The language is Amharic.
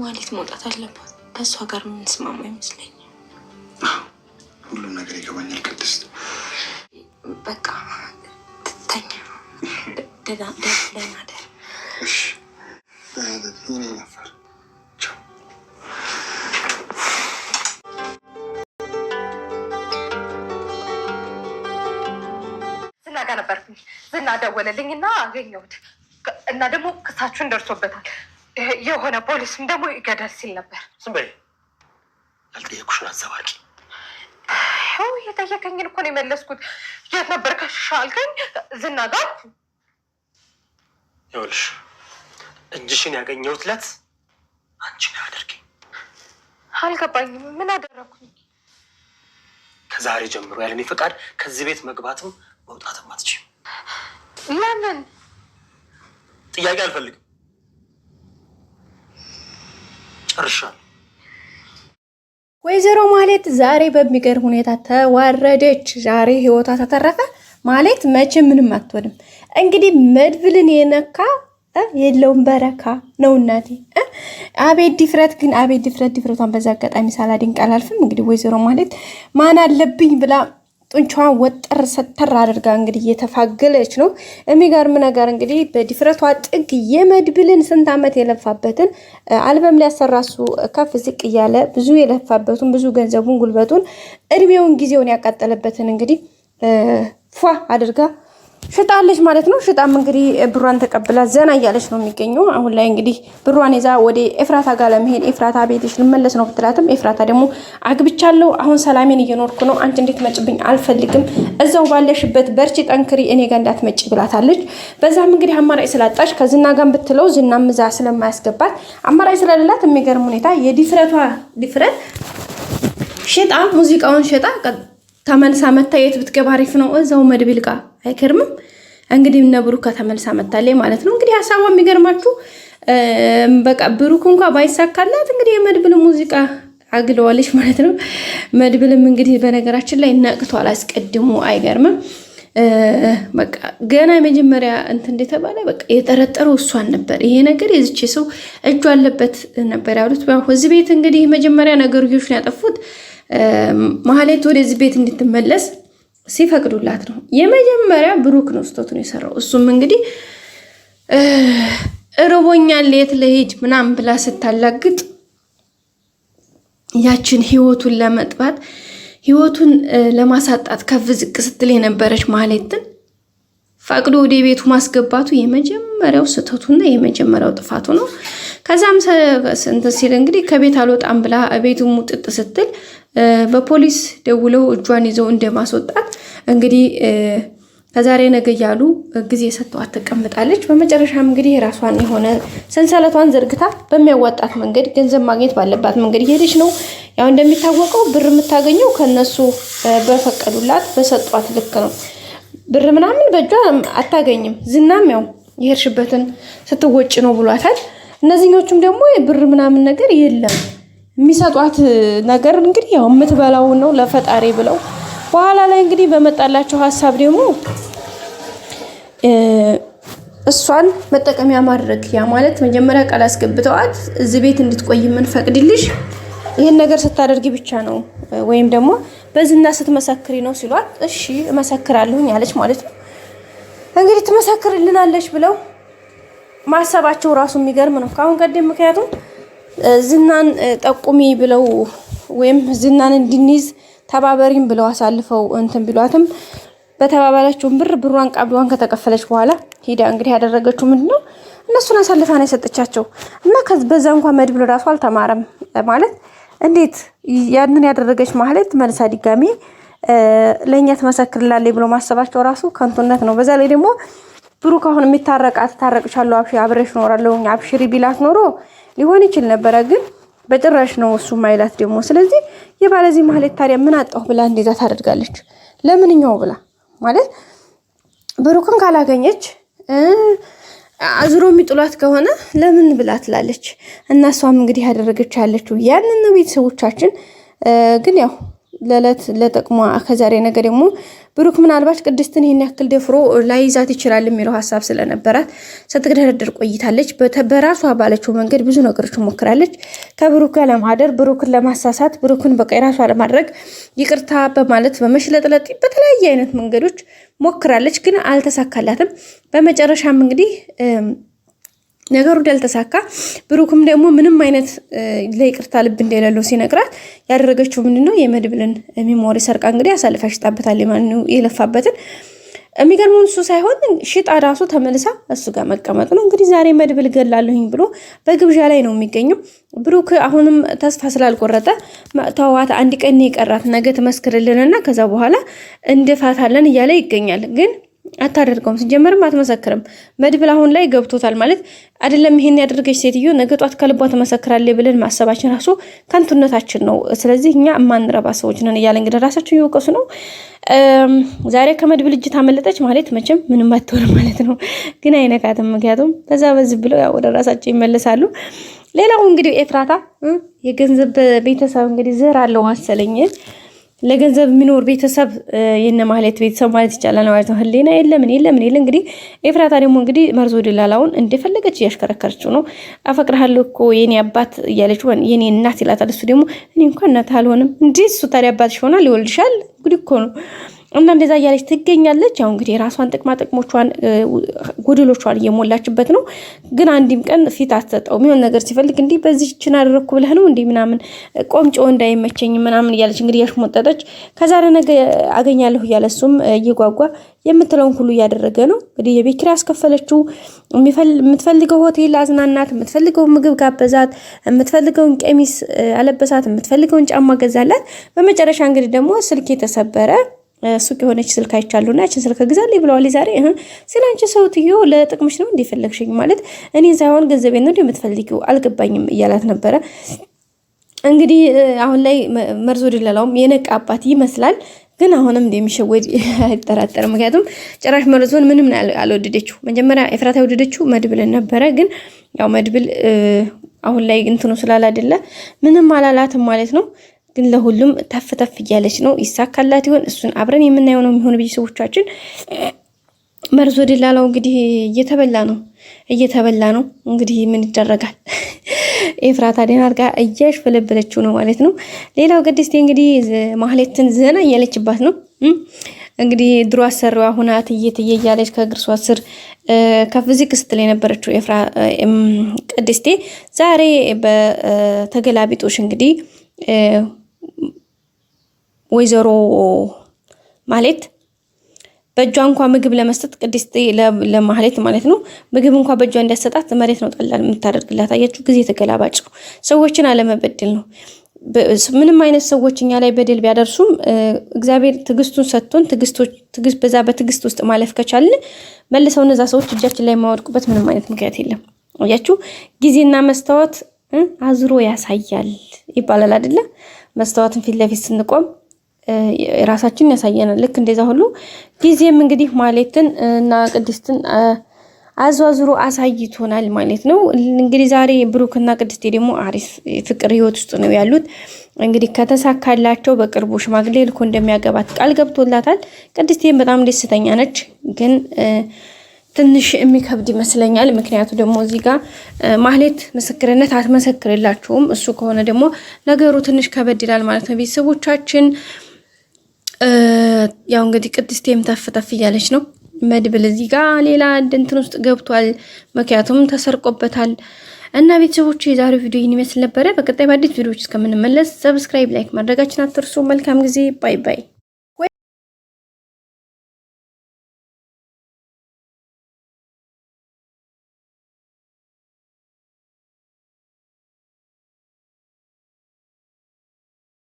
ማለት መውጣት አለባት። ከእሷ ጋር የምንስማማ ይመስለኛል። ሁሉም ነገር ይገባኛል ቅድስት። በቃ ተኛ። ደህና ደር። እሺ እኔ ነበር። ቻው። ዝና ጋር ነበርኩኝ። ዝና ደወለልኝ እና አገኘሁት እና ደግሞ ክሳችሁን ደርሶበታል። የሆነ ፖሊስም ደግሞ ይገደል ሲል ነበር። ዝም በይ። ያልጠየኩሽን አዘባቂ። የጠየቀኝን እኮ ነው የመለስኩት። የት ነበር ከሽሻ አልከኝ። ዝና ጋር ይኸውልሽ፣ እጅሽን ያገኘሁት ዕለት አንቺን አያደርግኝ። አልገባኝም። ምን አደረኩኝ? ከዛሬ ጀምሮ ያለኔ ፈቃድ ከዚህ ቤት መግባትም መውጣትም አትችይም። ለምን? ጥያቄ አልፈልግም። ጨርሻለሁ። ወይዘሮ ማህሌት ዛሬ በሚገርም ሁኔታ ተዋረደች። ዛሬ ህይወቷ ተተረፈ። ማህሌት መቼ ምንም አትሆንም። እንግዲህ መድብልን የነካ የለውም በረካ ነው እናቴ። አቤት ድፍረት ግን አቤት ድፍረቷን በዛ አጋጣሚ ሳላደንቅ አላልፍም። እንግዲህ ወይዘሮ ማህሌት ማን አለብኝ ብላ ጡንቻዋን ወጠር ሰተር አድርጋ እንግዲህ እየተፋገለች ነው። የሚገርም ነገር እንግዲህ በድፍረቷ ጥግ የመድብልን ስንት ዓመት የለፋበትን አልበም ሊያሰራሱ ከፍ ዝቅ እያለ ብዙ የለፋበትን ብዙ ገንዘቡን ጉልበቱን እድሜውን ጊዜውን ያቃጠለበትን እንግዲህ ፏ አድርጋ ሽጣለች ማለት ነው። ሽጣም እንግዲህ ብሯን ተቀብላ ዘና እያለች ነው የሚገኘው። አሁን ላይ እንግዲህ ብሯን ይዛ ወደ ኤፍራታ ጋር ለመሄድ ኤፍራታ ቤትሽ ልመለስ ነው ብትላትም ኤፍራታ ደግሞ አግብቻለሁ፣ አሁን ሰላሜን እየኖርኩ ነው፣ አንቺ እንዴት መጭብኝ አልፈልግም፣ እዛው ባለሽበት በርቺ ጠንክሪ፣ እኔ ጋር እንዳትመጪ ብላታለች። በዛም እንግዲህ አማራጭ ስላጣች ከዝና ጋር ብትለው ዝናም እዛ ስለማያስገባት አማራጭ ስለሌላት የሚገርም ሁኔታ የድፍረቷ ድፍረት ሽጣ ሙዚቃውን ሽጣ ተመልሳ መታ የት ብትገባ አሪፍ ነው እዛው መድብል ጋር አይከርምም። እንግዲህ እነ ብሩክ ከተመልሳ መታለች ማለት ነው። እንግዲህ ሀሳቧ የሚገርማችሁ በቃ ብሩክ እንኳን ባይሳካላት እንግዲህ የመድብል ሙዚቃ አግለዋለች ማለት ነው። መድብልም እንግዲህ በነገራችን ላይ ነቅቷል አስቀድሞ። አይገርምም። በቃ ገና የመጀመሪያ እንትን እንደተባለ በቃ የጠረጠረው እሷን ነበር። ይሄ ነገር የዚች ሰው እጁ አለበት ነበር ያሉት። እዚህ ቤት እንግዲህ መጀመሪያ ነገርዮች ነው ያጠፉት። ማህሌት ወደዚህ ቤት እንድትመለስ ሲፈቅዱላት ነው። የመጀመሪያ ብሩክ ነው ስህተቱን የሰራው። እሱም እንግዲህ እርቦኛል የት ልሂድ ምናምን ብላ ስታላግጥ ያችን ህይወቱን ለመጥባት ህይወቱን ለማሳጣት ከፍ ዝቅ ስትል የነበረች ማህሌትን ፈቅዶ ወደ ቤቱ ማስገባቱ የመጀመሪያው ስህተቱና የመጀመሪያው ጥፋቱ ነው። ከዛም እንትን ሲል እንግዲህ ከቤት አልወጣም ብላ ቤቱ ሙጥጥ ስትል በፖሊስ ደውለው እጇን ይዘው እንደማስወጣት እንግዲህ ከዛሬ ነገ እያሉ ጊዜ ሰጥተዋት ተቀምጣለች። በመጨረሻም እንግዲህ የራሷን የሆነ ሰንሰለቷን ዘርግታ በሚያዋጣት መንገድ ገንዘብ ማግኘት ባለባት መንገድ ሄደች ነው። ያው እንደሚታወቀው ብር የምታገኘው ከነሱ በፈቀዱላት በሰጧት ልክ ነው። ብር ምናምን በእጇ አታገኝም። ዝናም ያው የሄድሽበትን ስትወጭ ነው ብሏታል። እነዚህኞቹም ደግሞ ብር ምናምን ነገር የለም የሚሰጧት ነገር እንግዲህ ያው የምትበላው ነው ለፈጣሪ ብለው በኋላ ላይ እንግዲህ በመጣላቸው ሀሳብ ደግሞ እሷን መጠቀሚያ ማድረግ ያ ማለት መጀመሪያ ቃል አስገብተዋት እዚህ ቤት እንድትቆይ ምን ፈቅድልሽ ይሄን ነገር ስታደርጊ ብቻ ነው ወይም ደግሞ በዝና ስትመሰክሪ ነው ሲሏት እሺ እመሰክራለሁኝ አለች ማለት ነው። እንግዲህ ትመሰክርልናለች ብለው ማሰባቸው ራሱ የሚገርም ነው። ካሁን ቀደም ምክንያቱም ዝናን ጠቁሚ ብለው ወይም ዝናን እንድንይዝ ተባበሪም ብለው አሳልፈው እንትን ቢሏትም በተባባላቸው ብሯን ቃብሏን ከተከፈለች በኋላ ሄዳ እንግዲህ ያደረገችው ምንድነው እነሱን አሳልፋ ነው የሰጠቻቸው። እና በዛ እንኳን መድብል ራሱ አልተማረም ማለት እንዴት ያንን ያደረገች ማለት መልሳ ድጋሚ ለኛ ተመሰክርላለች ብሎ ማሰባቸው ራሱ ከንቱነት ነው። በዛ ላይ ደግሞ ብሩክ አሁን የሚታረቃት ታረቅሻለሁ አብሬሽ እኖራለሁ አብሽሪ ቢላት ኖሮ ሊሆን ይችል ነበረ። ግን በጭራሽ ነው እሱ ማይላት ደግሞ። ስለዚህ የባለዚህ ማህሌት ታዲያ ምን አጣው ብላ እንደዛ ታደርጋለች? ለምንኛው ብላ ማለት ብሩክን ካላገኘች አዝሮ የሚጥሏት ከሆነ ለምን ብላ ትላለች። እና እሷም እንግዲህ ያደረገች ያለችው ያንን ነው። ቤተሰቦቻችን ግን ያው ለለት ለጥቅሟ ከዛሬ ነገ ደግሞ ብሩክ ምናልባት ቅድስትን ይሄን ያክል ደፍሮ ላይዛት ይችላል የሚለው ሀሳብ ስለነበራት ስትደረደር ቆይታለች። በራሷ ባለችው መንገድ ብዙ ነገሮች ሞክራለች። ከብሩክ ጋር ለማደር፣ ብሩክን ለማሳሳት፣ ብሩክን በቃ የራሷ ለማድረግ ይቅርታ በማለት በመሽለጥለጥ በተለያየ አይነት መንገዶች ሞክራለች፣ ግን አልተሳካላትም። በመጨረሻም እንግዲህ ነገሩ እንዳልተሳካ ብሩክም ደግሞ ምንም አይነት ለይቅርታ ልብ እንደሌለው ሲነግራት ያደረገችው ምንድነው የመድብልን ሚሞሪ ሰርቃ እንግዲህ አሳልፋ ሽጣበታል። ማን ነው የለፋበትን? የሚገርመው እሱ ሳይሆን ሽጣ ራሱ ተመልሳ እሱ ጋር መቀመጥ ነው። እንግዲህ ዛሬ መድብል ገላለሁኝ ብሎ በግብዣ ላይ ነው የሚገኘው። ብሩክ አሁንም ተስፋ ስላልቆረጠ ተዋት፣ አንድ ቀን የቀራት ነገ ትመስክርልንና ከዛ በኋላ እንድፋታለን እያለ ይገኛል። ግን አታደርገውም። ሲጀመርም አትመሰክርም። መድብል አሁን ላይ ገብቶታል ማለት አይደለም። ይሄን ያደረገች ሴትዮ ነገ ጧት ከልቧ ትመሰክራለች ብለን ማሰባችን ራሱ ከንቱነታችን ነው። ስለዚህ እኛ የማንረባ ሰዎች ነን እያለ እንግዲህ ራሳቸው እየወቀሱ ነው። ዛሬ ከመድብል እጅ ታመለጠች ማለት መቼም ምንም አትሆንም ማለት ነው። ግን አይነካትም። ምክንያቱም በዛ በዚህ ብለው ያው ወደ ራሳቸው ይመለሳሉ። ሌላው እንግዲህ ኤፍራታ የገንዘብ ቤተሰብ እንግዲህ ዘር አለው መሰለኝ። ለገንዘብ የሚኖር ቤተሰብ የነ ማህሌት ቤተሰብ ማለት ይቻላል ማለት ነው። ህሊና የለም ምን የለም ምን የለም። እንግዲህ ኤፍራታ ደግሞ እንግዲህ መርዞ ድላላውን እንደፈለገች እያሽከረከረችው ነው። አፈቅርሃለሁ እኮ የኔ አባት እያለችው የኔ እናት ይላታል። እሱ ደግሞ እኔ እንኳን እናት አልሆንም እንዴ እሱ ታዲያ አባትሽ ሆናል ይወልድሻል እንግዲህ እኮ ነው። እና እንደዛ እያለች ትገኛለች። ያው እንግዲህ የራሷን ጥቅማ ጥቅሞቿን ጎደሎቿን እየሞላችበት ነው። ግን አንድም ቀን ፊት አትሰጠው። የሚሆን ነገር ሲፈልግ እንዲህ በዚህ ችን አደረግኩ ብለህ ነው እንዲህ ምናምን ቆምጮ እንዳይመቸኝ ምናምን እያለች እንግዲህ ያሽሞጠጠች ከዛሬ ነገ አገኛለሁ እያለ እሱም እየጓጓ የምትለውን ሁሉ እያደረገ ነው። እንግዲህ የቤት ኪራይ አስከፈለችው። የምትፈልገው ሆቴል አዝናናት፣ የምትፈልገው ምግብ ጋበዛት፣ የምትፈልገውን ቀሚስ አለበሳት፣ የምትፈልገውን ጫማ ገዛላት። በመጨረሻ እንግዲህ ደግሞ ስልክ የተሰበረ ሱቅ የሆነች ስልክ አይቻሉና ያችን ስልክ ግዛልኝ ብለዋል። ዛሬ ስላንቺ ሰውትዮ ለጥቅምሽ ነው እንዲፈለግሽኝ ማለት እኔን ሳይሆን ገንዘቤን ነው እንደምትፈልጊው አልገባኝም እያላት ነበረ። እንግዲህ አሁን ላይ መርዞ ድለላውም የነቃ አባት ይመስላል። ግን አሁንም እንደሚሸወድ አይጠራጠርም። ምክንያቱም ጭራሽ መርዞን ምንም አልወደደችው። መጀመሪያ ኤፍራታ የወደደችው መድብልን ነበረ። ግን ያው መድብል አሁን ላይ እንትኑ ስላላደለ ምንም አላላትም ማለት ነው። ግን ለሁሉም ተፍ ተፍ እያለች ነው። ይሳካላት ይሆን? እሱን አብረን የምናየው ነው የሚሆን። ቤተሰቦቻችን መርዞ ድላላው እንግዲህ እየተበላ ነው። እንግዲህ ምን ይደረጋል? ኤፍራታ ደህና አድርጋ እያሽፈለበለችው ነው ማለት ነው። ሌላው ቅድስቴ እንግዲህ ማህሌትን ዘና እያለችባት ነው። እንግዲህ ድሮ አሰሪዋ ሁና ትዬ እያለች ከእግርሷ ስር ከፍ ዝቅ ስትል የነበረችው ቅድስቴ ዛሬ በተገላቢጦሽ እንግዲህ ወይዘሮ ማለት በእጇ እንኳን ምግብ ለመስጠት ቅድስት ለማህሌት ማለት ነው ምግብ እንኳን በእጇ እንዲያሰጣት መሬት ነው ጠላል የምታደርግላት። አያችሁ ጊዜ ተገላባጭ ነው። ሰዎችን አለመበደል ነው። ምንም አይነት ሰዎች እኛ ላይ በደል ቢያደርሱም እግዚአብሔር ትዕግስቱን ሰጥቶን በትዕግስት ውስጥ ማለፍ ከቻልን መልሰው እነዛ ሰዎች እጃችን ላይ የማወድቁበት ምንም አይነት ምክንያት የለም። አያችሁ ጊዜና መስታወት አዝሮ ያሳያል ይባላል አይደለ? መስታወትን ፊት ለፊት ስንቆም ራሳችንን ያሳየናል። ልክ እንደዛ ሁሉ ጊዜም እንግዲህ ማህሌትን እና ቅድስትን አዟዙሮ አሳይቶናል ማለት ነው። እንግዲህ ዛሬ ብሩክና ቅድስቴ ደግሞ አሪፍ ፍቅር ህይወት ውስጥ ነው ያሉት። እንግዲህ ከተሳካላቸው በቅርቡ ሽማግሌ ልኮ እንደሚያገባት ቃል ገብቶላታል። ቅድስቴም በጣም ደስተኛ ነች። ግን ትንሽ የሚከብድ ይመስለኛል። ምክንያቱ ደግሞ እዚህ ጋር ማህሌት ምስክርነት አትመሰክርላችሁም። እሱ ከሆነ ደግሞ ነገሩ ትንሽ ከበድ ይላል ማለት ነው። ቤተሰቦቻችን ያው እንግዲህ ቅድስቴም ተፍ እያለች ነው። መድብል እዚህ ጋር ሌላ እንትን ውስጥ ገብቷል። ምክንያቱም ተሰርቆበታል። እና ቤተሰቦች የዛሬው ቪዲዮ ይህን ይመስል ነበረ። በቀጣይ በአዲስ ቪዲዮዎች እስከምንመለስ ሰብስክራይብ፣ ላይክ ማድረጋችን አትርሱ። መልካም ጊዜ። ባይ ባይ።